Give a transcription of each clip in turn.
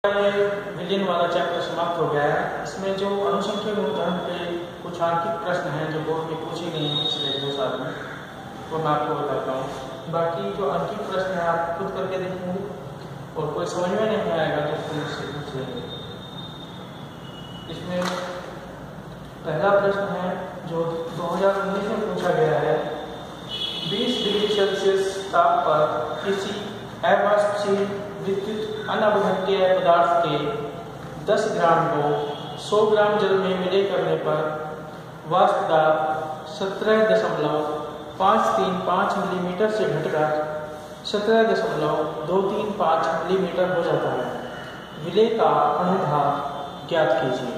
विलियन वाला चैप्टर समाप्त हो गया है। इसमें जो अनुसंख्यक गुणधर्म के कुछ आंकिक प्रश्न हैं जो बोर्ड में पूछे गए हैं पिछले 2 साल में, वो मैं आपको बताता हूँ। बाकी जो आंकिक प्रश्न है आप खुद करके देखेंगे और कोई समझ में नहीं आएगा तो फिर उससे पूछ लेंगे। इसमें पहला प्रश्न है जो 2019 में पूछा गया है। 20 डिग्री सेल्सियस ताप पर किसी अवाष्पशील विद्युत अनअवघट्य पदार्थ के 10 ग्राम को 100 ग्राम जल में विलय करने पर वाष्प दाब 17.535 मिलीमीटर से घटकर 17.235 मिलीमीटर हो जाता है। विलय का अनुभाग ज्ञात कीजिए।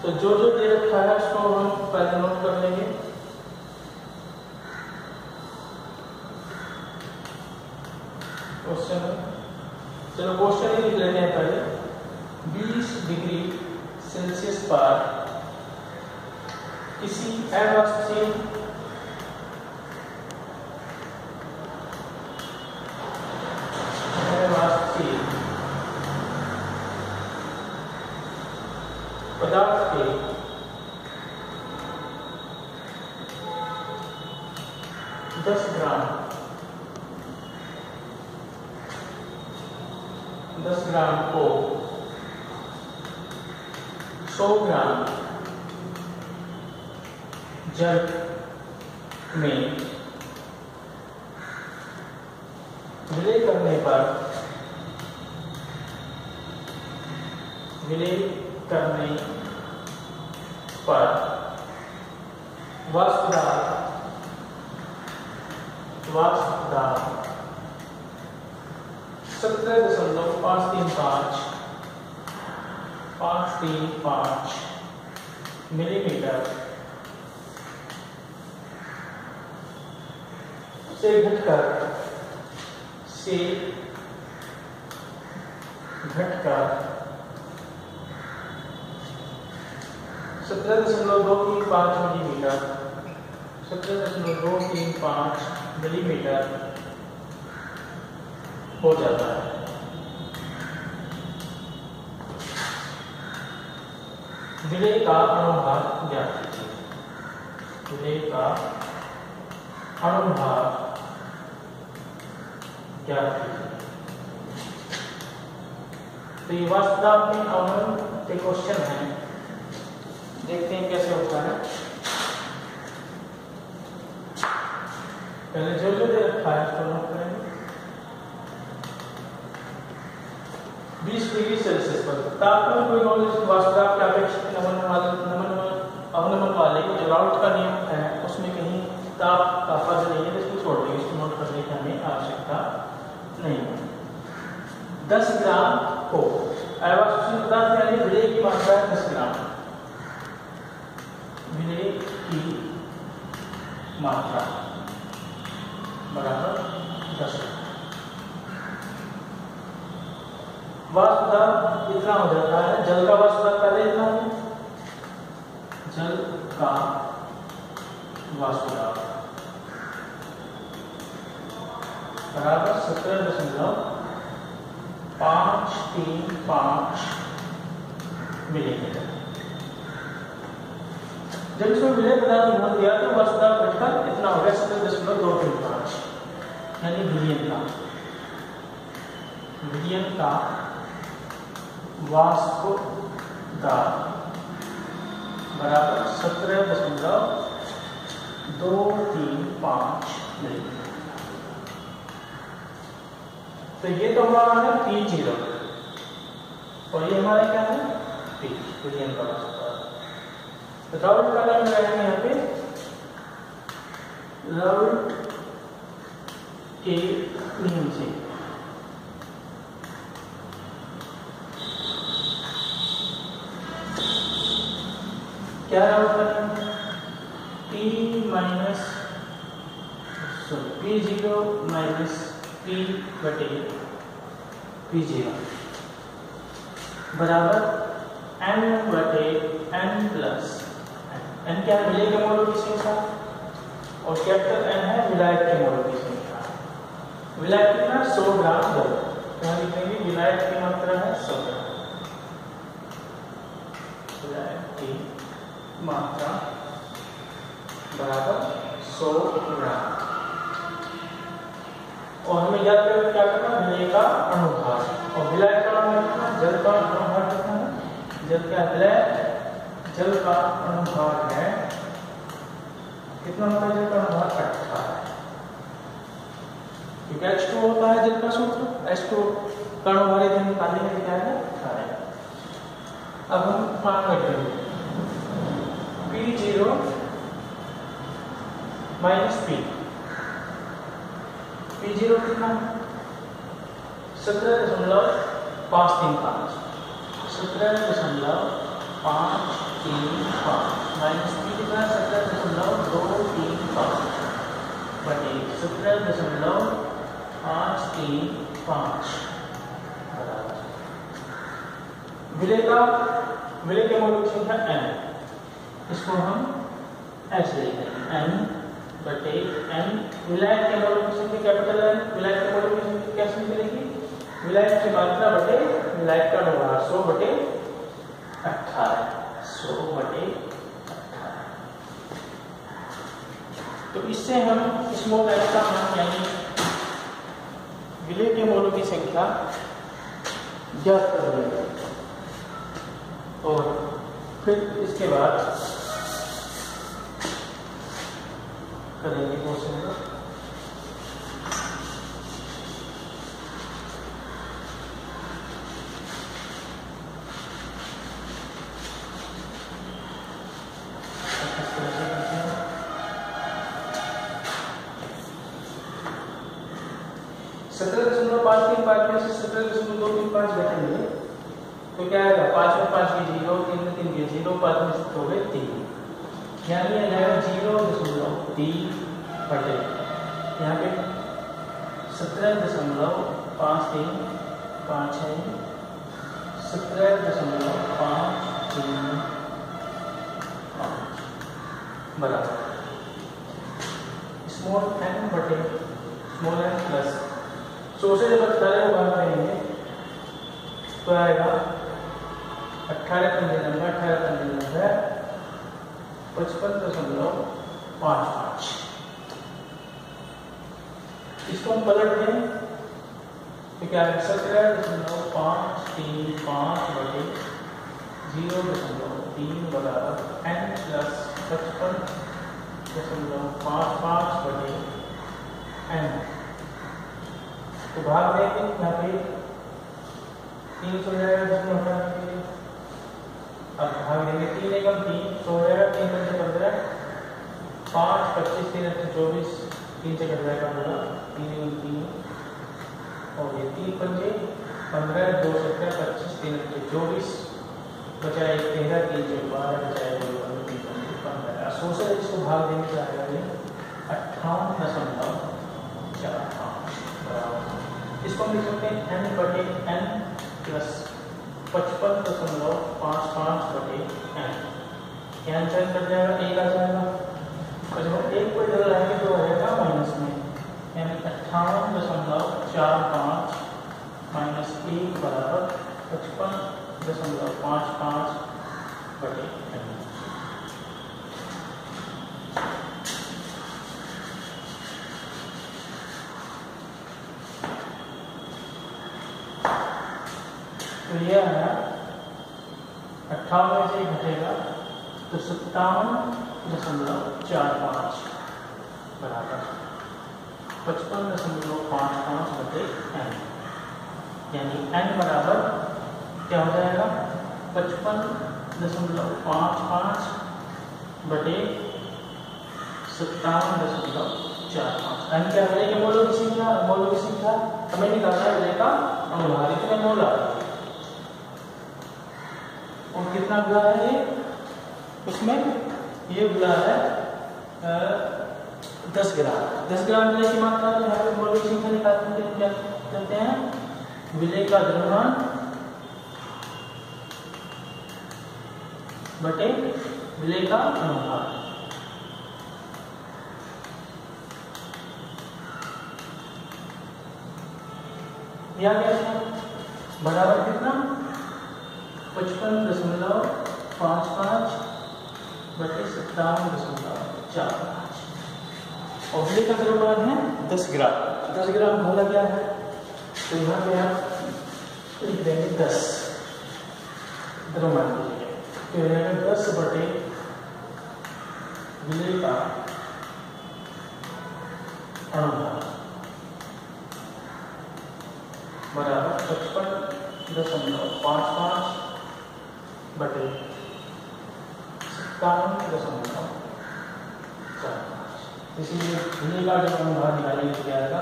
तो जो दे रखा है उसको हम पहले नोट कर लेंगे। क्वेश्चन, चलो क्वेश्चन ही लिख लेते हैं पहले। 20 डिग्री सेल्सियस पर किसी अवाष्पशील पदार्थ के 10 ग्राम को 100 ग्राम जल में विलय करने पर वाष्प दाब 17.535 मिलीमीटर से घटकर 17.235 मिलीमीटर हो जाता है। विलय का अनुभाग ज्ञात कीजिए। विलय का अनुभाग ज्ञात कीजिए। तो ये वाष्प दाब में अवनमन के क्वेश्चन है, देखते हैं कैसे होता है। पहले जो दे रखा है उसको नोट करेंगे। 20 डिग्री सेल्सियस पर तापमान कोई नॉलेज वाष्प दाब के अपेक्षित अवनमन वाले जो राउट का नियम है उसमें कहीं ताप का पद नहीं है, इसको छोड़ देंगे। इसको नोट करने की हमें आवश्यकता नहीं है। 10 ग्राम को अवाष्पशील पदार्थ यानी विलय की मात्रा है 10 ग्राम। विलय की मात्रा बराबर 10। वाष्प दाब इतना हो जाता है। जल का वाष्प दाब पहले इतना है। जल का वाष्प दाब बराबर 17.535 मिलीमीटर। जब इसमें विलय पदार्थ घोल दिया तो वाष्प दाब घटकर इतना हो गया 17.235 यानी विलियन का वाष्प दाब बराबर 17.235 मिलीमीटर। तो ये तो हमारा है P0 और ये हमारा क्या है P, विलियन का वाष्प दाब। तो राउल्ट का नियम रहेगा यहाँ पे। राउल्ट के नियम से क्या राउल्ट का नियम? P0 माइनस P/P0 बराबर n/n प्लस n क्या है? विलय के मोलों की संख्या और कैपिटल N है विलायक के मोलों की संख्या। विलायक कितना 100 ग्राम जल, क्या लिखेंगे? विलायक की मात्रा है 100 ग्राम, विलायक की मात्रा बराबर 100 ग्राम। और हमें याद करके क्या करना? विलय का अनुभार, और विलायक का अनुभार, जल का अनुभार कितना है? जल का विलय, जल का अनुभार है कितना होता है? जल का अनुभार 18, क्योंकि H2 होता है जल का सूत्र, H2 का अनुभार इधर निकालने के क्या है? 18। अब हम मान करेंगे P0 माइनस P, P0 कितना? 17.535, 17.535 माइनस P कितना? 17.235 बटे 17.535 बराबर। विलय के मौलिक संख्या n, इसको हम ऐसे लिखेंगे n बटे n। विलायक के मौलिक संख्या कैपिटल N, विलायक के मौलिक संख्या कैसे मिलेगी? विलायक की मात्रा बटे विलायक का अनुभार 100 बटे 18, 100 बटे 18। तो इससे हम स्मॉल n का मान यानी विलय के मोलों की संख्या ज्ञात कर लेंगे, और फिर इसके बाद करेंगे क्वेश्चन को। सत्रह 17.535 में से 17.235 घटेंगे तो क्या आएगा? 5 में 5 के 0, 3 में 3 के 0, 5 में 7 हो गए 3, यानी ये जाएगा 0.3 बटे यहाँ पे 17.535 है, 17.535 बराबर स्मॉल n बटे स्मॉल n प्लस 100 से जब 18 को भाग करेंगे तो आएगा 18 पंजे 55.55। इसको हम पलट दें तो क्या है? 17.535 बटे 0.3 बराबर n प्लस 55.55 बटे n। तो भाग देंगे यहाँ पे 3 सो जाएगा, जिसमें हटाने के लिए अब भाग देंगे 3 एकम 3 सो जाएगा, 3 पंजे 15, 5 25 3 24, 3 से कट जाएगा पूरा 3 एकम 3, और ये 3 पंजे 15, 2 17 25 3 24 बचा 1 13 3 से 12 बचा 2 3 पंजे 15। सोचा इसको भाग देने का आएगा ये 58.45 बराबर। इसको हम लिख सकते हैं n बटे n प्लस 55.55 बटे n। क्या चेंज कर जाएगा? 1 आ जाएगा, और जब 1 को इधर लाएंगे तो रहेगा माइनस में, यानी 58.45 माइनस 1 बराबर 55.55 बटे n। तो यह है 58 से घटेगा तो 57.45 बराबर 55.55 बटे n, यानी n बराबर क्या हो जाएगा? 55.55 बटे 57.45। n क्या है? कि मोलों की संख्या हमें निकालना है विलय का अनुभार, इतने मोल आ रहे हैं, और कितना गुला है ये? उसमें ये गुला है 10 ग्राम। 10 ग्राम विलय की मात्रा तो यहाँ पे मोल की संख्या निकालने के लिए क्या करते हैं? विलय का द्रव्यमान बटे विलय का अनुभार। या कैसे बराबर कितना 55.55 बटे 57.45 और बिजली का द्रव्यमान है 10 ग्राम। 10 ग्राम बोला गया है तो यहाँ पे आप लिख देंगे 10 द्रव्यमान के लिए, तो यहाँ 10 बटे बिजली का अणुभार बराबर 55.55 बटे 57.45। इसीलिए बिजली का जो अणुभार निकालेंगे क्या आएगा,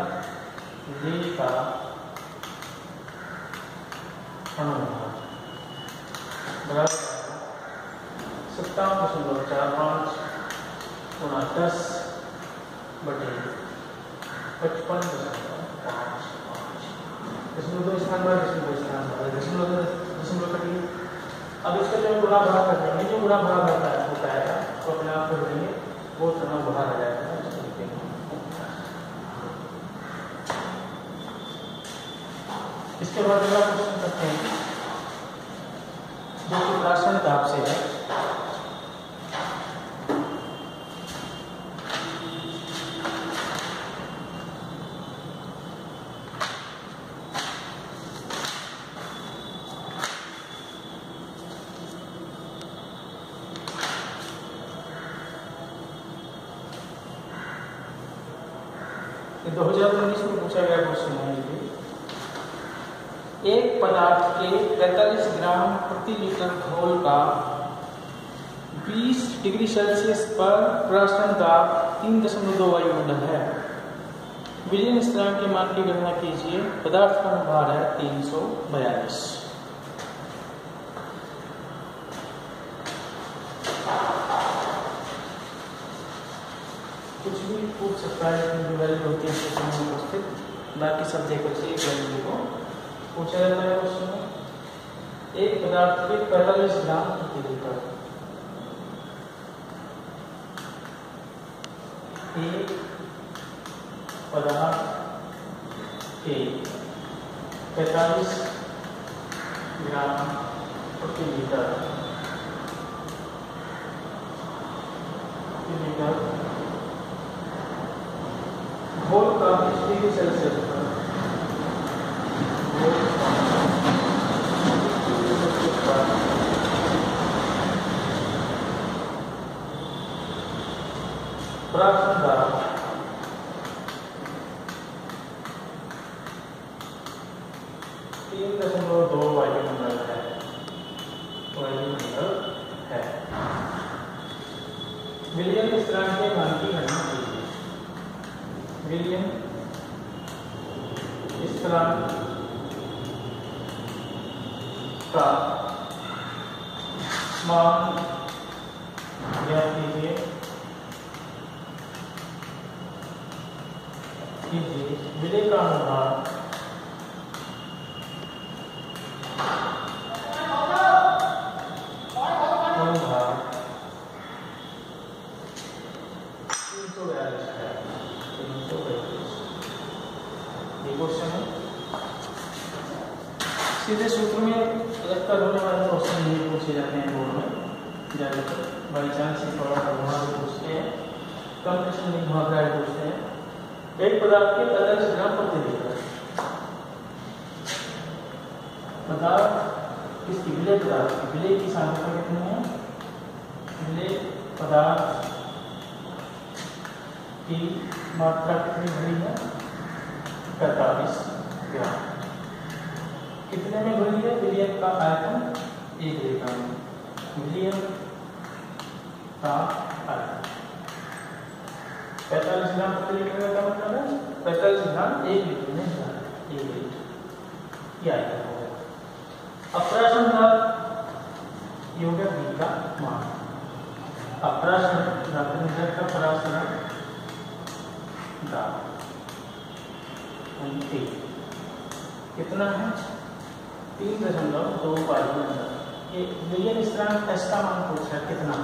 बिजली का अणुभार बराबर 57.45 गुणा 10 बटे 55.55। दशमलव दो स्थान पर दशमलव कटिए। अब इसका जो गुणा भाग कर देंगे, जो गुणा भाग होता है तो अपने आप कर देंगे, वो तरह बाहर आ जाएगा। इसके बाद अगला क्वेश्चन करते हैं जो कि रासायनिक दाब से है। ये 2019 में पूछा गया क्वेश्चन है। एक पदार्थ के 45 ग्राम प्रति लीटर घोल का 20 डिग्री सेल्सियस पर प्रसरण दाब 3.2 वायुमंडल है। विलयन स्थिरांक के मान की गणना कीजिए। पदार्थ का अणुभार है 342। कुछ भी पूछ सकता है, जो वैल्यू होती है उपस्थित, बाकी सब देखो से एक वैल्यू को पूछा जाता है क्वेश्चन में। एक पदार्थ के 45 ग्राम प्रति लीटर, एक पदार्थ के 45 ग्राम प्रति लीटर घोल का 20 डिग्री सेल्सियस पर प्रसरण दाब 3.2 वायुमंडल है। विलयन स्थिरांक के मान की गणना कीजिए। विलयन स्थिरांक का मान ज्ञात कीजिए। विलय का अणुभार सीधे सूत्र में लगकर होने वाले क्वेश्चन नहीं पूछे जाते हैं बोर्ड में, ज्यादातर बाई चांस ही थोड़ा सा घुमा के पूछते हैं, कम क्वेश्चन नहीं घुमा कर पूछते हैं। एक पदार्थ के 45 ग्राम प्रति लीटर, पदार्थ किसकी, विलय पदार्थ की, विलय की सांद्रता कितनी है, विलय पदार्थ की मात्रा कितनी भरी है, 45 ग्राम। कितने में भरी है, विलयन का आयतन 1 लीटर में, विलयन का आयतन 45 ग्राम प्रति लीटर का मतलब है 45 ग्राम 1 लीटर में 1 लीटर ये आयतन हो गया। अब प्रसरण दाब ये हो गया बी का मान। अब प्रसरण दाब का प्रसरण दाब कितना है, 3.2 वायुमंडल। ये विलयन स्थिरांक एस का मान पूछा है कितना,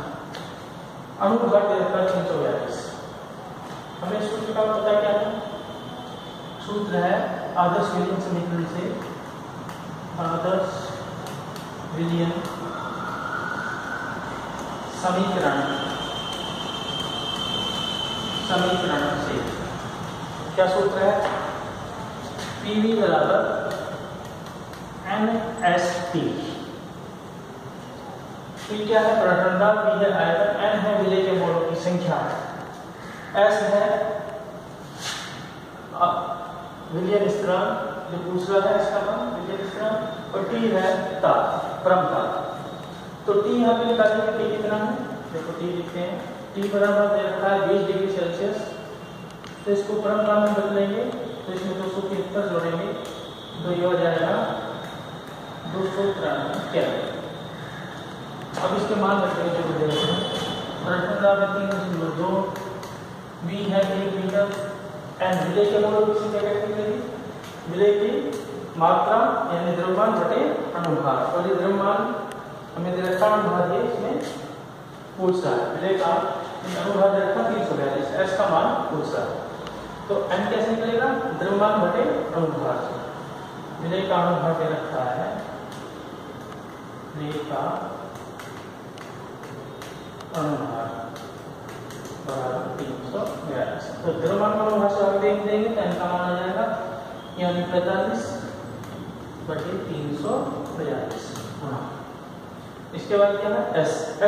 अणुभार 342। हमें सूत्र का पता क्या है, सूत्र है आदर्श विलियन समीकरण से, आदर्श विलियन समीकरण से क्या सूत्र है? PV बराबर NST। P क्या है? प्रठंडा, P है आयतन, N है विलेय के मोड़ों की संख्या, S है विलियन स्थिरांक जो दूसरा है इसका मान विलियन स्थिरांक, और T है ताप, परमता। तो T यहाँ पे निकालेंगे, T कितना है? देखो T लिखते हैं, T बराबर दे रखा है 20 डिग्री सेल्सियस, तो इसको परमता में बदलेंगे तो इसमें 273 जोड़ेंगे तो ये हो जाएगा 293 केल्विन। अब इसके मान रखेंगे जो दे रखे हैं, प्रठंडा में 3.2, V है 1 मीटर, N विलेय के मोड़ों की संख्या कैसे मिलेगी? विलेय की मात्रा यानी द्रव्यमान बटे अनुभार, और ये द्रव्यमान हमें दे रखा अनुभार है, इसमें पूछ रहा है विलेय का अनुभार दे रखा 342, S का मान पूछ रहा है। तो N कैसे निकलेगा? द्रव्यमान बटे अनुभार से। विलेय का अनुभार दे रखा है, विलेय का अनुभार बराबर 342, तो द्रव्यमान का अनुभार से आगे देंगे तो N का मान आ जाएगा यानी 45 बटे 342। इसके बाद क्या है?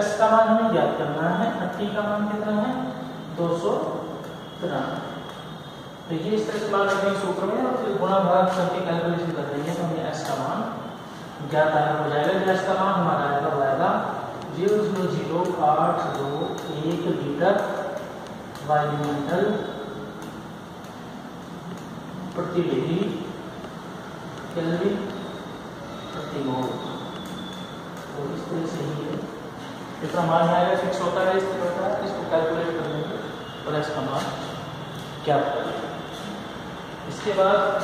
S का मान हमें ज्ञात करना है, T का मान कितना है? 293। तो ये इस तरह से मान रखेंगे सूत्र में, और फिर गुणा भाग करके कैलकुलेशन कर देंगे तो हमें S का मान ज्ञात हो जाएगा। S का मान हमारा आएगा 0.00821 लीटर वायुमंडल प्रति डिग्री केल्विन प्रति मोल। तो इस तरह से ही है, कितना मान आएगा फिक्स होता है, इस तरह होता है, इसको कैलकुलेट कर लेंगे और इसका मान क्या होगा। इसके बाद